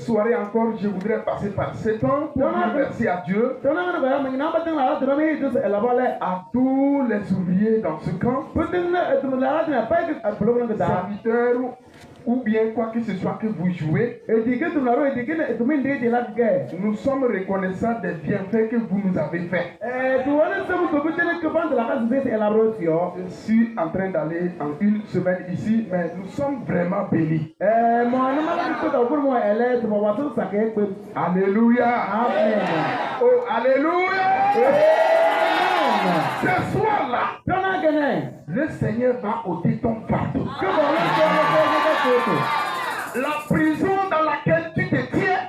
soirée encore, je voudrais passer par ce temps pour remercier à Dieu, à tous les ouvriers dans ce camp, serviteurs ou bien quoi que ce soit que vous jouez. Nous sommes reconnaissants des bienfaits que vous nous avez faits. Je suis en train d'aller en une semaine ici, mais nous sommes vraiment bénis. Alléluia. Amen. Oh, alléluia. Ce soir-là, le Seigneur va ôter ton fardeau. La prison dans laquelle tu te tiens,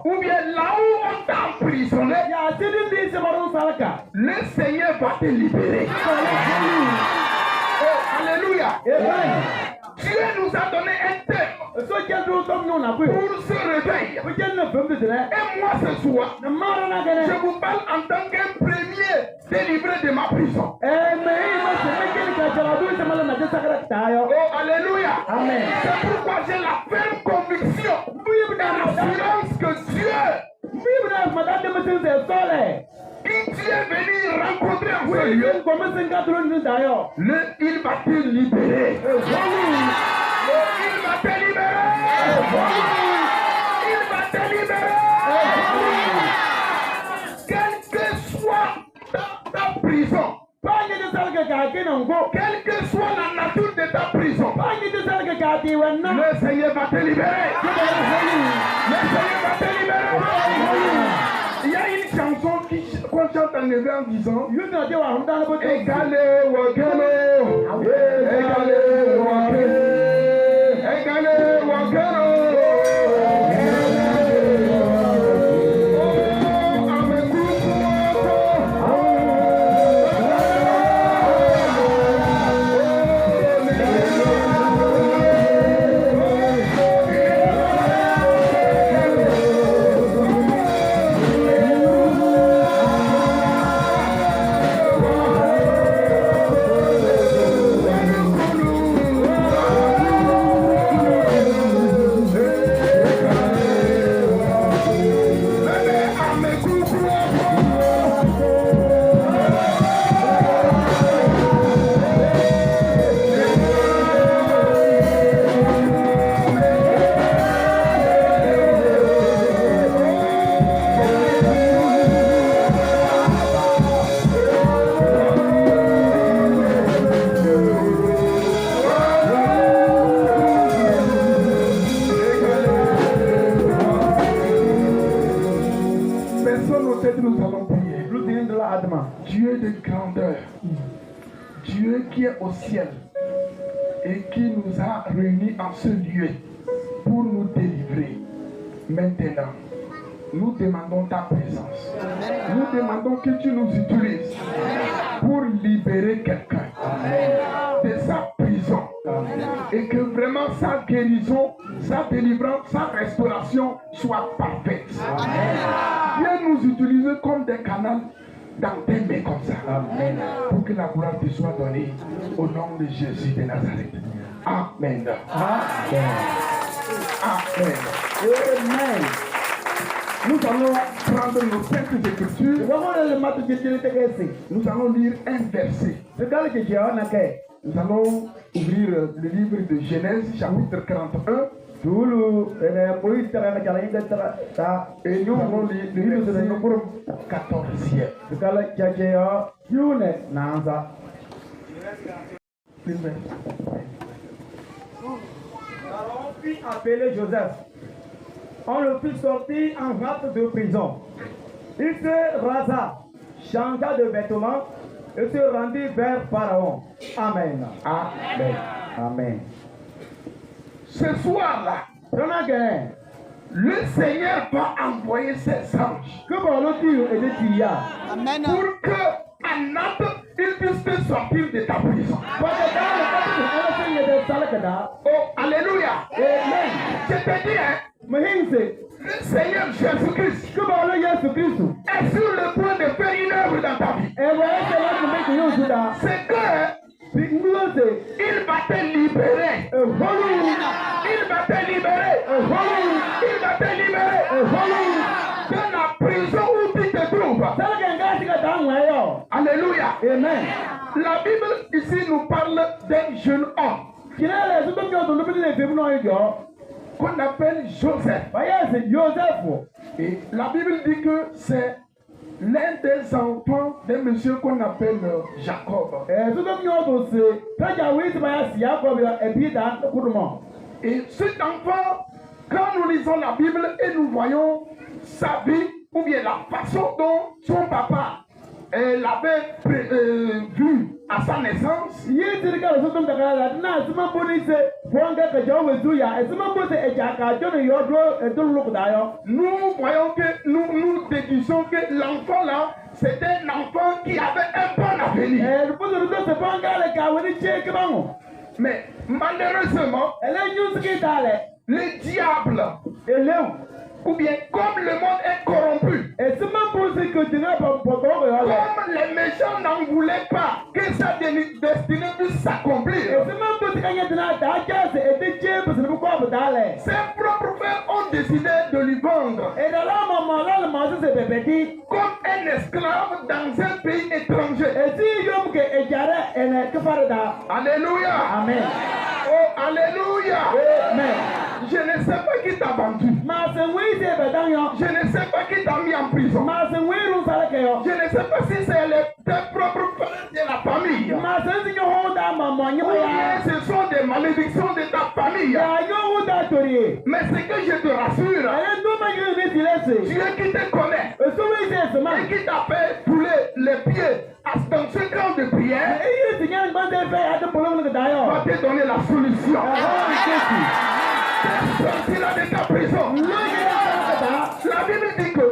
ou bien là où on t'a emprisonné, le Seigneur va te libérer. Oh, alléluia. Dieu nous a donné un thème pour ce réveil. Et moi ce soir, je vous parle en tant qu'un premier délivré de ma prison. Oh, alléluia. Amen. C'est pourquoi j'ai la ferme conviction et l'assurance que Dieu, qui tu es venu rencontrer en ce lieu, il va te libérer. Il va te libérer. Il va te libérer. Quelle que soit ta prison, quelle que soit la nature de ta prison, le Seigneur va te libérer. Le Seigneur va te libérer. Il y a une chanson qu'on chante en hébreu en disant Égalé, wakelo, égalé, wakelo, égalé, wakelo. Dieu de grandeur, Dieu qui est au ciel et qui nous a réunis en ce lieu pour nous délivrer. Maintenant, nous demandons ta présence. Nous demandons que tu nous utilises pour libérer quelqu'un de sa prison. Et que vraiment sa guérison, sa délivrance, sa restauration soit parfaite. Viens nous utiliser comme des canaux dans tes mains comme ça. Amen. Pour que la gloire te soit donnée au nom de Jésus de Nazareth. Amen. Amen. Amen. Amen. Nous allons prendre nos saintes écritures. Nous allons lire un verset. Nous allons ouvrir le livre de Genèse, chapitre 41. Et nous allons lire le verset 14e. Pharaon fit appeler Joseph. On le fit sortir en rate de prison. Il se rasa, changea de vêtements et se rendit vers Pharaon. Amen. Amen. Amen. Ce soir-là, le Seigneur va envoyer ses anges pour que Anab il puisse te sortir de ta prison. Oh, alléluia. Amen. Je te dis, le Seigneur Jésus-Christ est sur le point de faire une œuvre dans ta vie. C'est que il va te libérer. Il va te libérer. Il va te libérer de la prison où tu te trouves. Alléluia. Amen. La Bible ici nous parle d'un jeune homme qu'on appelle Joseph. Et la Bible dit que c'est l'un des enfants d'un monsieur qu'on appelle Jacob. Et cet enfant, quand nous lisons la Bible et nous voyons sa vie, ou bien la façon dont son papa l'avait vu à sa naissance, nous voyons que nous déduisons que l'enfant là, c'est un enfant qui avait un bon avenir. Mais malheureusement, le diable, ou bien comme le monde est corrompu, comme les méchants n'en voulaient pas que sa destinée puisse s'accomplir, ses propres frères ont décidé de lui vendre comme un esclave dans un pays étranger. Alléluia. Amen. Oh, alléluia. Amen. Je ne sais pas qui t'a vendu. Je ne sais pas qui t'a mis en prison. Je ne sais pas si c'est tes propres frères de la famille. Ou bien ce sont des malédictions de ta famille. Mais ce que je te rassure, Dieu qui te connaît et qui t'a fait couler les pieds dans ce camp de prière va te donner la solution. Sortir là de ta prison. La Bible dit que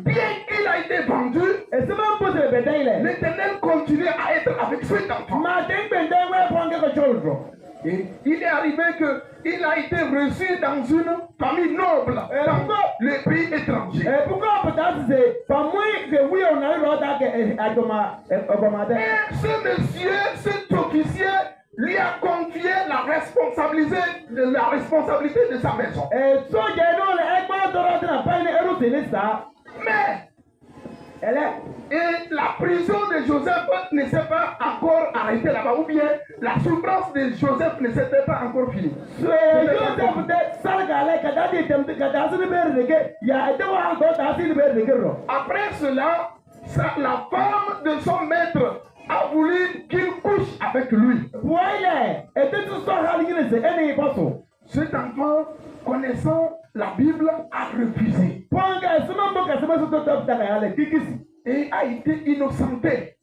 bien qu'il a été vendu, l'Éternel continue à être avec cet enfant. Et il est arrivé qu'il a été reçu dans une famille noble dans le pays étranger. Et ce monsieur, cet officier, lui a confié la responsabilité de sa maison. Mais et la prison de Joseph ne s'est pas encore arrêtée là-bas, ou bien la souffrance de Joseph ne s'était pas encore finie. Après cela, la femme de son maître a voulu qu'il couche avec lui. Cet enfant, connaissant la Bible, a refusé et a été innocenté.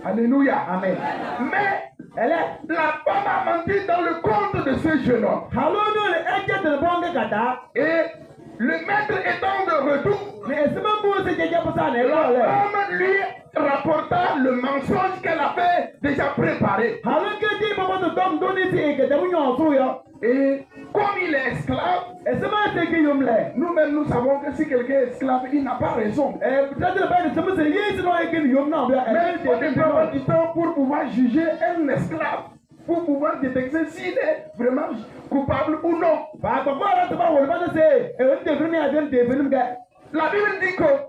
Alléluia. Amen. Mais la femme a menti dans le compte de ce jeune homme. Et le maître étant de retour, la femme lui rapporta le mensonge qu'elle avait déjà préparé. Et comme il est esclave, nous-mêmes nous savons que si quelqu'un est esclave, il n'a pas raison. Mais il faut prendre du temps pour pouvoir juger un esclave, pour pouvoir détecter s'il est vraiment coupable ou non. La Bible dit que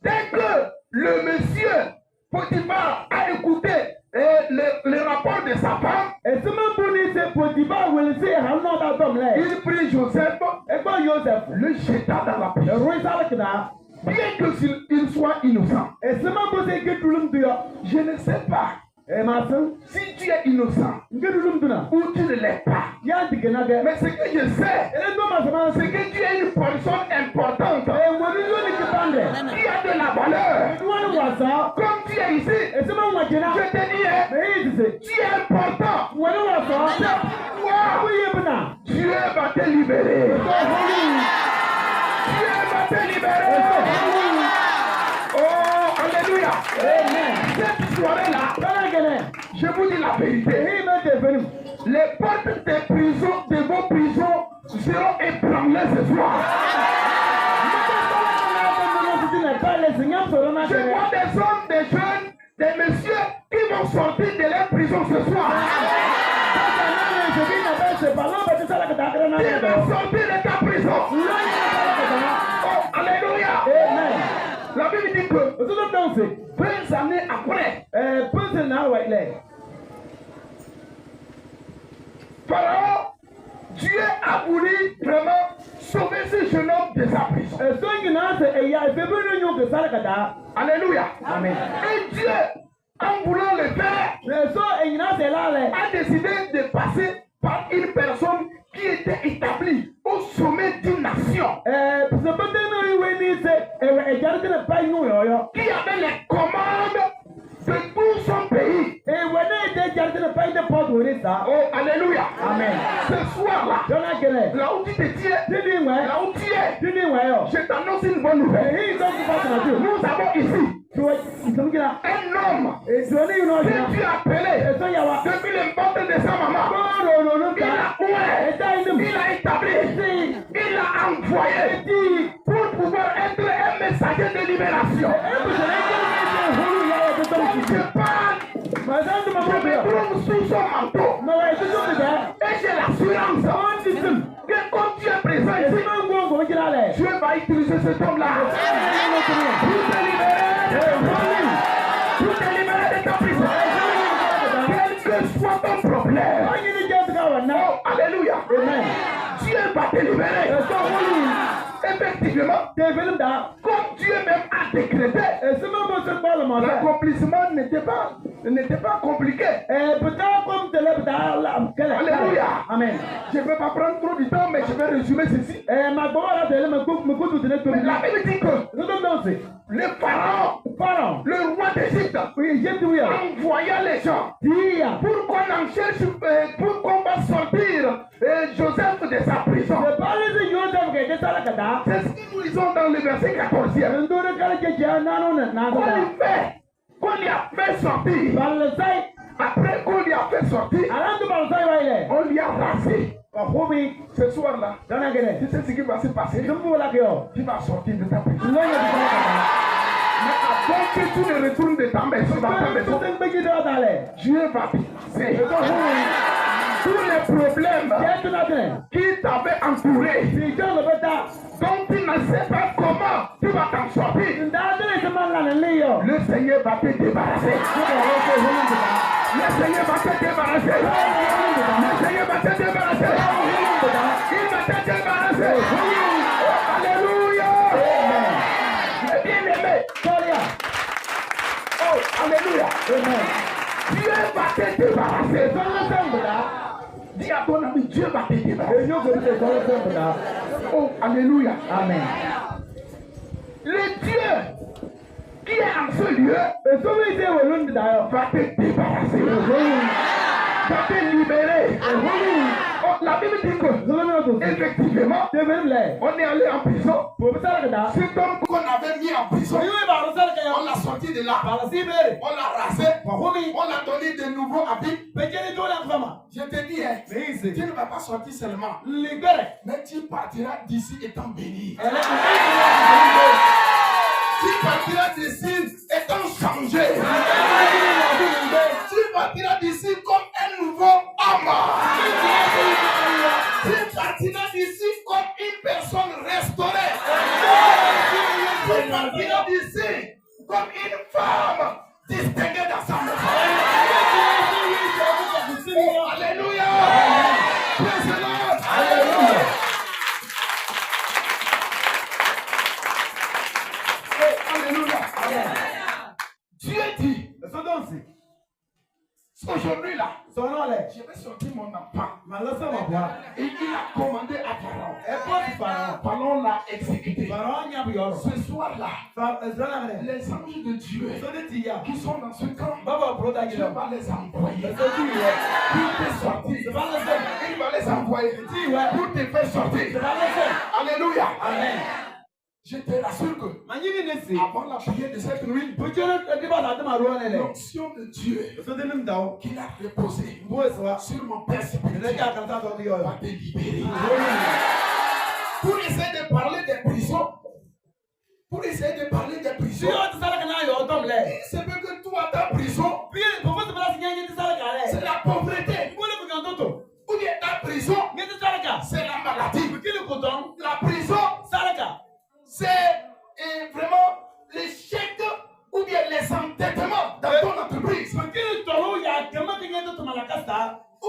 dès que le monsieur Potiphar a écouté le rapport de sa femme, il prit Joseph, le jeta dans la prison. Bien qu'il soit innocent. Je ne sais pas si tu es innocent ou tu ne l'es pas. Mais ce que je sais, c'est que tu es une personne importante qui a de la valeur. Comme tu es ici, je te dis, tu es important. Dieu va te libérer. Dieu va te libérer. Oh, alléluia. Cette soirée-là, je vous dis la vérité. Les portes des prisons, de vos prisons, seront ébranlées ce soir. Je vois des hommes, des jeunes, des messieurs qui vont sortir de leur prison ce soir. sortir de ta prison. Oh, alléluia. Amen. La Bible dit que Ọ̀tún tó dáhùn sí. 20 années après, Pèsè náà wà ilẹ̀. Pharaon, Dieu a voulu vraiment sauver ce jeune homme de sa prison. Èso nyinaa sè ẹ̀yà ìfẹ́bí ní yóò kè sáré kàdá. Alléluia. Amen. Et Dieu, en voulant le faire, Èso ẹ̀yìnà sè lálẹ̀. a décidé de passer par une personne qui était établie au sommet d'une nation, Pèsèpété náà ìwé ní sè ẹ̀wẹ̀ ẹ̀já ní sẹ́lẹ̀ báyìí nù yọ̀ọ́yọ́. qui avait les commandes de tout son pays. Ìwé náà ìdè ẹ̀já ní sẹ́lẹ̀ báyìí ní pọ́ọ̀tù òní sá. Oh, alléluia. Amen. Ce soir-là, Jọ́nà gẹ̀lẹ̀. là où tu te tiens, Dídí ìwẹ̀. là où tu es, Dídí ìwẹ̀ yọ. je t'annonce une bonne nouvelle. Èyí ìtọ́kùn bá tẹ̀lé jù. Nous avons ici Tiwọ́ ìsọ̀mùkìlá. un homme Èso ní ìwé náà que jìnnà. tu as appelé Èso yà wá. depuis le ventre de sa maman. Bọ́ọ̀lù ònà Il ká. a oué, Ẹ̀dá inú. il a établi, il a envoyé pour pouvoir être un messager de libération. Donc je parle, je me trouve sous son manteau et j'ai l'assurance que comme Dieu est présent ici, Dieu va utiliser cet homme-là pour te libérer de ta prison. Quel que soit ton problème. Oh, alléluia. Dieu va te libérer. Effectivement, comme Dieu même a décrété, l'accomplissement n'était pas compliqué. Alléluia. Amen. Je ne vais pas prendre trop de temps, mais je vais résumer ceci. Mais la Bible dit que le pharaon, le roi d'Égypte, envoya les gens pour qu'on en cherche, pour qu'on va sortir Joseph de sa prison. C'est ce que nous lisons dans le verset 14e. Qu'on lui a fait sortir. Après qu'on lui a fait sortir, on lui a rasé. Ce soir-là, tu sais ce qui va se passer. Tu vas sortir de ta prison. Mais avant que tu ne retournes de ta maison, Dieu va passer. Tous les problèmes qui t'avaient entouré, dont tu ne sais pas comment tu vas t'en sortir, le Seigneur va te débarrasser. Le Seigneur va te débarrasser. Le Seigneur va te débarrasser. Il va te débarrasser. Oh, alléluia. Les bien-aimés. Oh, alléluia. Dieu va te débarrasser. Dis à ton ami, Dieu va te débarrasser. Oh, alléluia. Amen. Le Dieu qui est en ce lieu va te débarrasser. Va te libérer. Oh, la Bible dit que effectivement, on est allé en prison. Cet homme qu'on avait mis en prison, on l'a sorti de là. On l'a rasé. On l'a donné de nouveaux habits. Je te dis, hein, tu ne vas pas sortir seulement, mais tu partiras d'ici étant béni. Tu partiras d'ici étant changé. Tu partiras d'ici comme un nouveau homme. Tu partiras d'ici comme une personne restaurée. Tu partiras d'ici comme une femme distinguée dans sa maison. Oh, alléluia. Praise the Lord. Alléluia. Dieu dit, aujourd'hui là, je vais sortir mon enfant. Et il a commandé à Pharaon. Pharaon l'a exécuté. Ce soir là, les anges de Dieu qui sont dans ce camp, Dieu va les envoyer pour te sortir. Il va les envoyer pour te faire sortir. Alléluia. Amen. Je te rassure que avant la prière de cette nuit, l'onction de Dieu qu'il a déposée sur mon père spirituel va te libérer. Pour essayer de parler des prisons, il se peut que toi, ta prison, c'est la pauvreté. Ou bien ta prison,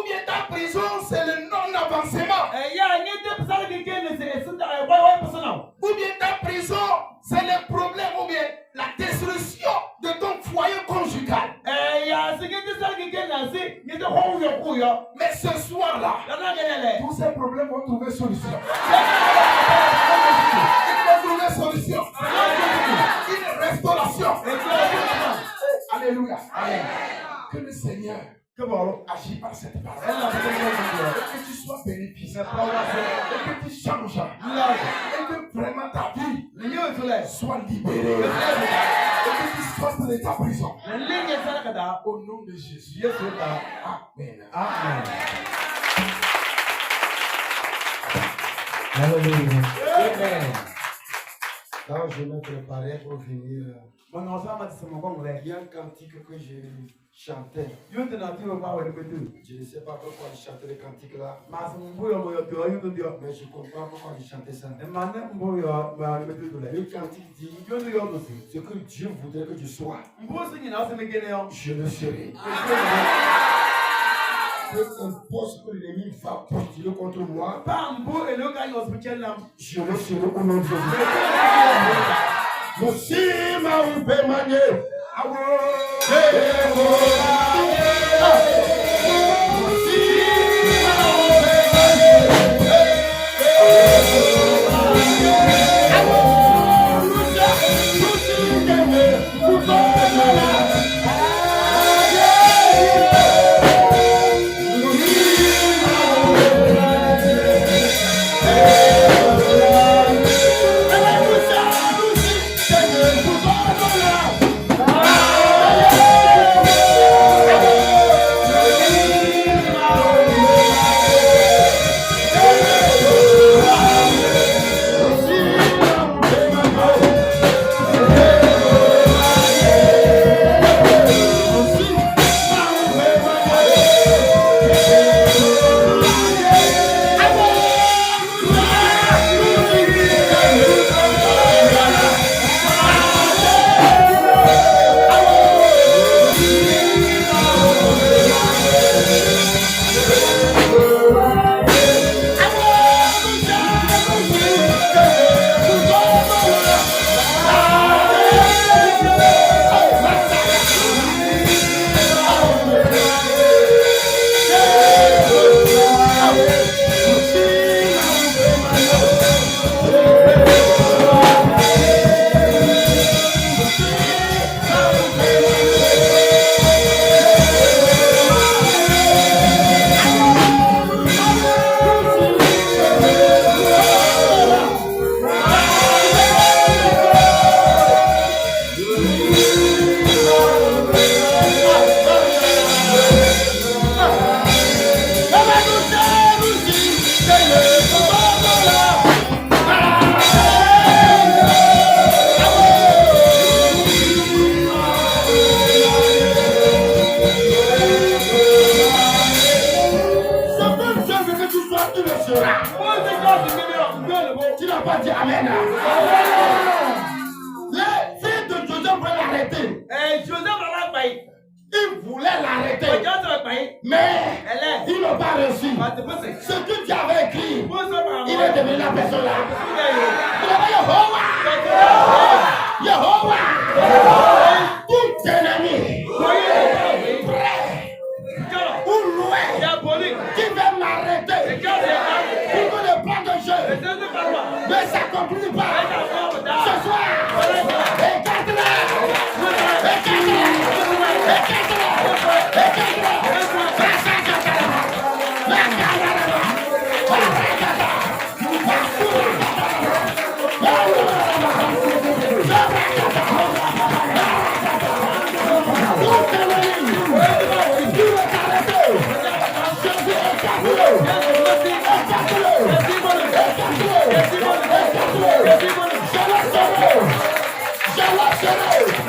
Ou bien ta prison, c'est le non-avancement. Ou bien ta prison, c'est le problème, ou bien la destruction de ton foyer conjugal. Mais ce soir-là, tous ces problèmes vont trouver solution. Ils vont trouver solution. Une restauration. Alléluia. Que le Seigneur agit par cette parole. Et que tu sois bénéficiaire. Et que tu changes. Et que vraiment ta vie soit libérée. Et que tu sortes de ta prison. Au nom de Jésus. Amen. Amen. Alléluia. Amen. Quand je me préparais pour venir, Il y a un cantique que je chantais. Je ne sais pas pourquoi je chantais le cantique là, mais je comprends pourquoi je chantais ça. Le cantique dit ce que Dieu voudrait que je sois, je le serai. Peu importe que l'ennemi va postuler contre moi, je le serai au nom de Jésus. Musima upemanye awo Tu n'as pas dit Amen. Les fils de Joseph voulaient l'arrêter. Ils voulaient l'arrêter. Mais ils n'ont pas reçu. Ce que tu avais écrit, il est devenu la personne là. Yehovah. Tout ennemi. Prêt. Ou loin. Qui veut m'arrêter. Pour que le plan de jeu ne s'accomplit pas. Ce soir. Écarte-le. Je